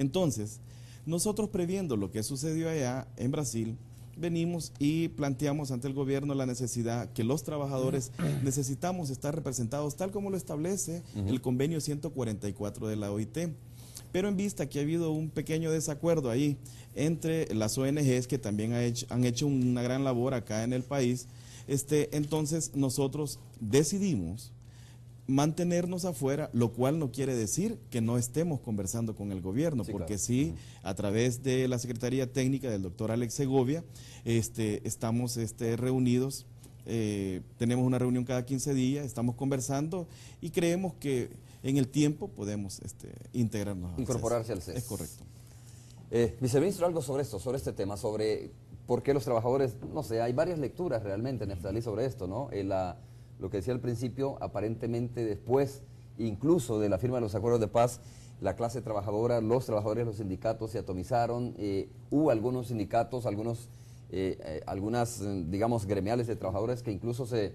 Entonces, nosotros previendo lo que sucedió allá en Brasil, venimos y planteamos ante el gobierno la necesidad que los trabajadores necesitamos estar representados tal como lo establece el convenio 144 de la OIT. Pero en vista que ha habido un pequeño desacuerdo ahí entre las ONGs que también han hecho una gran labor acá en el país, entonces nosotros decidimos mantenernos afuera, lo cual no quiere decir que no estemos conversando con el gobierno, sí, porque claro, sí, a través de la Secretaría Técnica del doctor Alex Segovia, estamos reunidos, tenemos una reunión cada 15 días, estamos conversando y creemos que en el tiempo podemos integrarnos. Incorporarse al CES. Es correcto. Viceministro, algo sobre esto, sobre este tema, sobre por qué los trabajadores, no sé, hay varias lecturas realmente, Neftalí, sobre esto, ¿no? Lo que decía al principio, aparentemente después, incluso de la firma de los acuerdos de paz, la clase trabajadora, los trabajadores, los sindicatos se atomizaron, hubo algunos sindicatos, algunas, digamos, gremiales de trabajadores que incluso se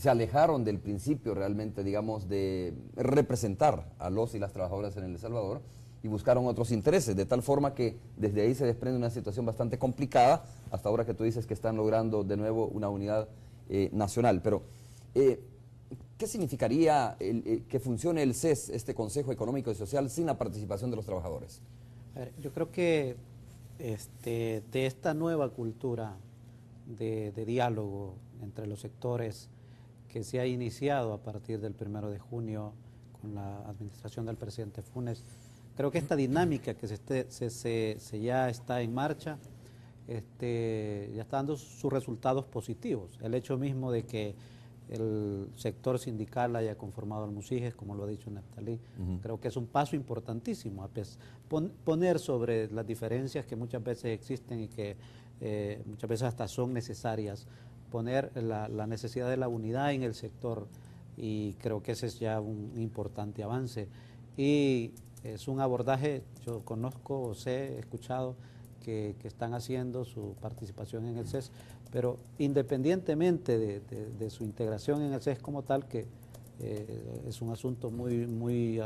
alejaron del principio realmente, digamos, de representar a los y las trabajadoras en El Salvador y buscaron otros intereses, de tal forma que desde ahí se desprende una situación bastante complicada, hasta ahora que tú dices que están logrando de nuevo una unidad nacional. Pero ¿qué significaría que funcione el CES, este Consejo Económico y Social, sin la participación de los trabajadores? A ver, yo creo que de esta nueva cultura de diálogo entre los sectores que se ha iniciado a partir del 1 de junio con la administración del presidente Funes, creo que esta dinámica que ya está en marcha, ya está dando sus resultados positivos. El hecho mismo de que el sector sindical haya conformado al MUSIGES, como lo ha dicho Neftalí, creo que es un paso importantísimo, poner sobre las diferencias que muchas veces existen y que muchas veces hasta son necesarias, poner la necesidad de la unidad en el sector, y creo que ese es ya un importante avance. Y es un abordaje, yo conozco, he escuchado que están haciendo su participación en el CES, pero independientemente de su integración en el CES como tal, que es un asunto muy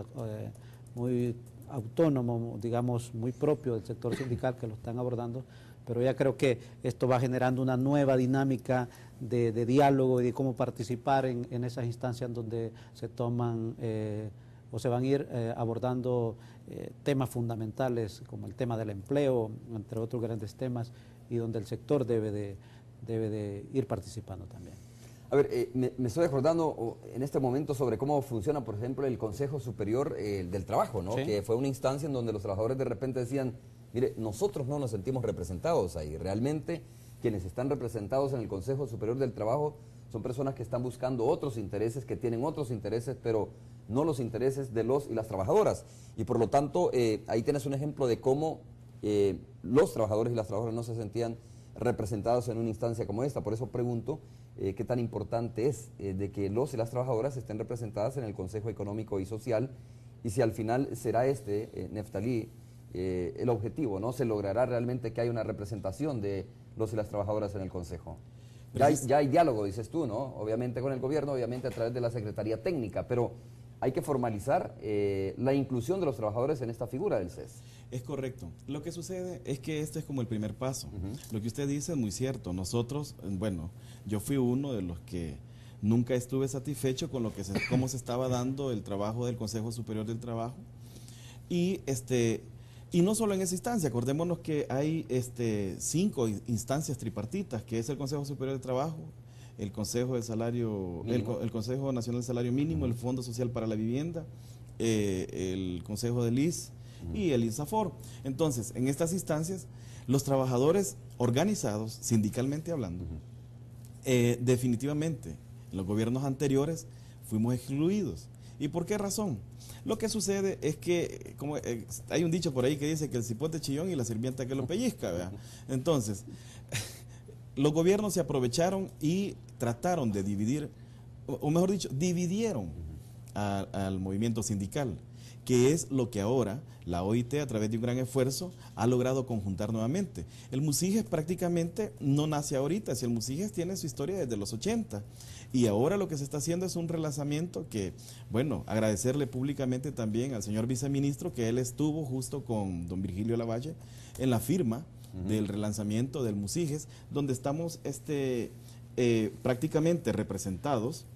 autónomo, digamos, muy propio del sector sindical que lo están abordando, pero ya creo que esto va generando una nueva dinámica de diálogo y de cómo participar en esas instancias donde se toman o se van a ir abordando temas fundamentales como el tema del empleo, entre otros grandes temas, y donde el sector debe de ir participando también. A ver, me estoy acordando en este momento sobre cómo funciona, por ejemplo, el Consejo Superior del Trabajo, ¿no? Sí. Que fue una instancia en donde los trabajadores de repente decían, mire, nosotros no nos sentimos representados ahí. Realmente quienes están representados en el Consejo Superior del Trabajo son personas que están buscando otros intereses, que tienen otros intereses, pero no los intereses de los y las trabajadoras. Y por lo tanto, ahí tienes un ejemplo de cómo los trabajadores y las trabajadoras no se sentían representados en una instancia como esta. Por eso pregunto qué tan importante es de que los y las trabajadoras estén representadas en el Consejo Económico y Social, y si al final será Neftalí, el objetivo, ¿no? ¿Se logrará realmente que haya una representación de los y las trabajadoras en el Consejo? Ya hay diálogo, dices tú, ¿no? Obviamente con el gobierno, obviamente a través de la Secretaría Técnica, pero hay que formalizar la inclusión de los trabajadores en esta figura del CES. Es correcto. Lo que sucede es que este es como el primer paso. Lo que usted dice es muy cierto. Nosotros, bueno, yo fui uno de los que nunca estuve satisfecho con cómo se estaba dando el trabajo del Consejo Superior del Trabajo. Y no solo en esa instancia, acordémonos que hay 5 instancias tripartitas, que es el Consejo Superior del Trabajo, el Consejo del Salario, el Consejo Nacional del Salario Mínimo, el Fondo Social para la Vivienda, el Consejo del IS y el INSAFOR. Entonces, en estas instancias, los trabajadores organizados, sindicalmente hablando, definitivamente, en los gobiernos anteriores fuimos excluidos. ¿Y por qué razón? Lo que sucede es que, como hay un dicho por ahí que dice que el cipote chillón y la sirvienta que lo pellizca, ¿verdad? Entonces, los gobiernos se aprovecharon y trataron de dividir, o mejor dicho, dividieron al movimiento sindical, que es lo que ahora la OIT, a través de un gran esfuerzo, ha logrado conjuntar nuevamente. El Musiges prácticamente no nace ahorita, si el Musiges tiene su historia desde los 80, y ahora lo que se está haciendo es un relanzamiento que, bueno, agradecerle públicamente también al señor viceministro, que él estuvo justo con don Virgilio Lavalle en la firma del relanzamiento del Musiges, donde estamos prácticamente representados,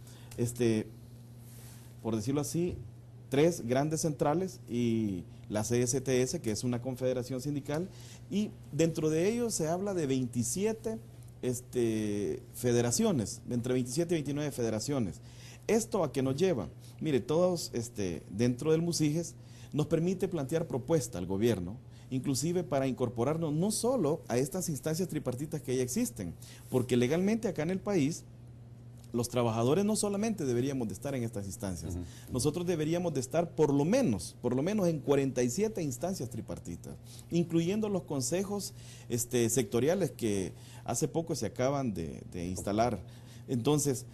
por decirlo así, 3 grandes centrales y la CSTS, que es una confederación sindical, y dentro de ellos se habla de 27 federaciones, entre 27 y 29 federaciones. ¿Esto a qué nos lleva? Mire, todos dentro del Musiges nos permite plantear propuesta al gobierno, inclusive para incorporarnos no solo a estas instancias tripartitas que ya existen, porque legalmente acá en el país los trabajadores no solamente deberíamos de estar en estas instancias, nosotros deberíamos de estar por lo menos en 47 instancias tripartitas, incluyendo los consejos sectoriales que hace poco se acaban de instalar. Entonces,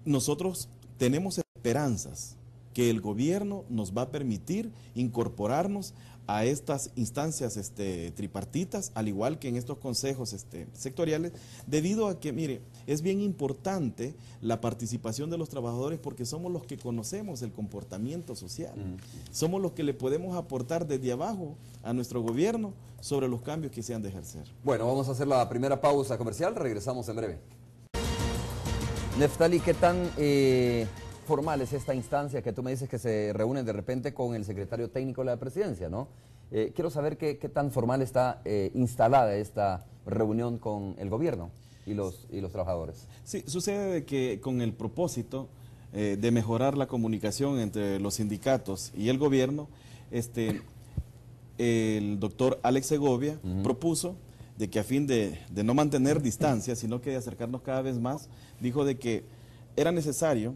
nosotros tenemos esperanzas que el gobierno nos va a permitir incorporarnos a estas instancias tripartitas, al igual que en estos consejos sectoriales, debido a que, mire, es bien importante la participación de los trabajadores porque somos los que conocemos el comportamiento social, somos los que le podemos aportar desde abajo a nuestro gobierno sobre los cambios que se han de ejercer. Bueno, vamos a hacer la primera pausa comercial, regresamos en breve. Neftali, ¿qué tan formal es esta instancia que tú me dices que se reúne de repente con el secretario técnico de la presidencia, ¿no? Quiero saber qué tan formal está instalada esta reunión con el gobierno y los trabajadores. Sí, sucede de que con el propósito de mejorar la comunicación entre los sindicatos y el gobierno, el doctor Alex Segovia propuso de que a fin de no mantener distancia, sino que de acercarnos cada vez más, dijo de que era necesario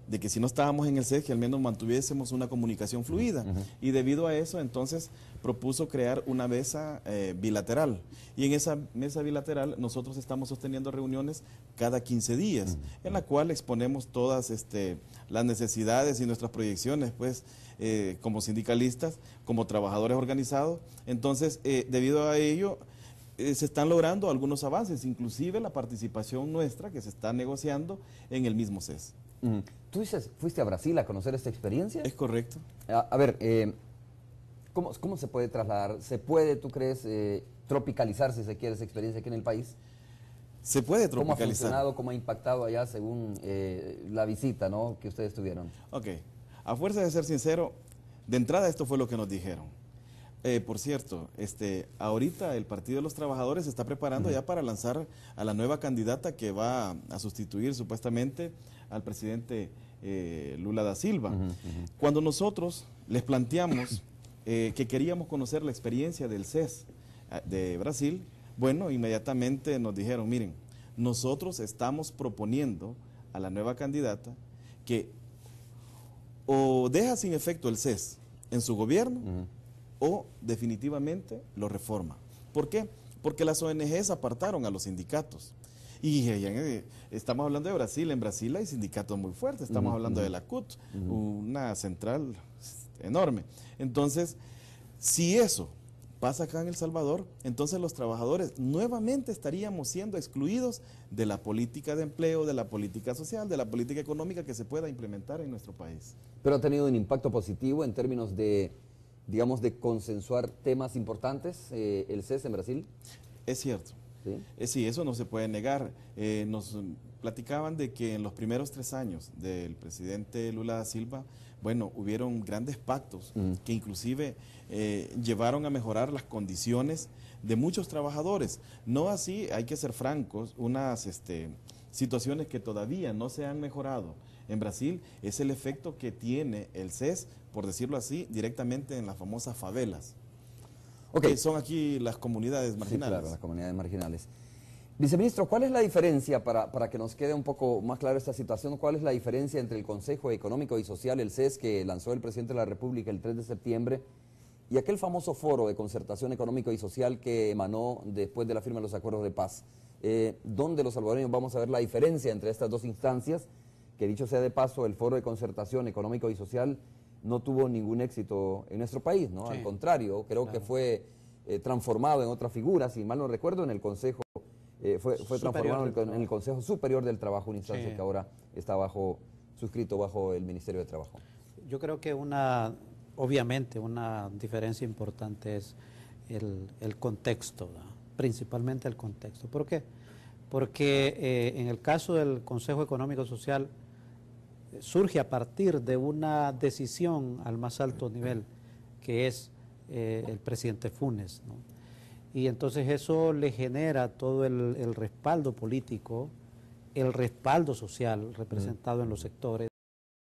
de que si no estábamos en el CES, que al menos mantuviésemos una comunicación fluida. Y debido a eso, entonces, propuso crear una mesa bilateral. Y en esa mesa bilateral nosotros estamos sosteniendo reuniones cada 15 días, en la cual exponemos todas las necesidades y nuestras proyecciones, pues, como sindicalistas, como trabajadores organizados. Entonces, debido a ello, se están logrando algunos avances, inclusive la participación nuestra que se está negociando en el mismo CES. Tú dices, ¿fuiste a Brasil a conocer esta experiencia? Es correcto. A ver, ¿cómo se puede trasladar? ¿Se puede, tú crees, tropicalizar, si se quiere, esa experiencia aquí en el país? Se puede tropicalizar. ¿Cómo ha funcionado, cómo ha impactado allá según la visita, ¿no?, que ustedes tuvieron? Ok, a fuerza de ser sincero, de entrada esto fue lo que nos dijeron. Por cierto, ahorita el Partido de los Trabajadores se está preparando ya para lanzar a la nueva candidata que va a sustituir supuestamente al presidente Lula da Silva. Cuando nosotros les planteamos que queríamos conocer la experiencia del CES de Brasil, bueno, inmediatamente nos dijeron, miren, nosotros estamos proponiendo a la nueva candidata que o deja sin efecto el CES en su gobierno, o definitivamente lo reforma. ¿Por qué? Porque las ONGs apartaron a los sindicatos. Y estamos hablando de Brasil, en Brasil hay sindicatos muy fuertes, estamos hablando de la CUT, una central enorme. Entonces, si eso pasa acá en El Salvador, entonces los trabajadores nuevamente estaríamos siendo excluidos de la política de empleo, de la política social, de la política económica que se pueda implementar en nuestro país. Pero ha tenido un impacto positivo en términos de, digamos, de consensuar temas importantes, el CES en Brasil. Es cierto. ¿Sí? Sí, eso no se puede negar. Nos platicaban de que en los primeros 3 años del presidente Lula da Silva, bueno, hubieron grandes pactos que inclusive llevaron a mejorar las condiciones de muchos trabajadores. No así, hay que ser francos, unas situaciones que todavía no se han mejorado en Brasil es el efecto que tiene el CES, por decirlo así, directamente en las famosas favelas. Que son aquí las comunidades marginales. Sí, claro, las comunidades marginales. Viceministro, ¿cuál es la diferencia, para que nos quede un poco más clara esta situación, cuál es la diferencia entre el Consejo Económico y Social, el CES, que lanzó el presidente de la República el 3 de septiembre, y aquel famoso foro de concertación económico y social que emanó después de la firma de los acuerdos de paz? ¿Dónde los salvadoreños vamos a ver la diferencia entre estas dos instancias? Que dicho sea de paso, el foro de concertación económico y social no tuvo ningún éxito en nuestro país, ¿no? Sí. Al contrario, creo que fue transformado en otra figura, si mal no recuerdo, en el Consejo, fue transformado en el Consejo Superior del Trabajo, una instancia que ahora está suscrito bajo el Ministerio de Trabajo. Yo creo que obviamente una diferencia importante es el contexto, ¿verdad? Principalmente el contexto. ¿Por qué? Porque en el caso del Consejo Económico Social surge a partir de una decisión al más alto nivel, que es el presidente Funes, ¿no? Y entonces eso le genera todo el respaldo político, el respaldo social representado en los sectores.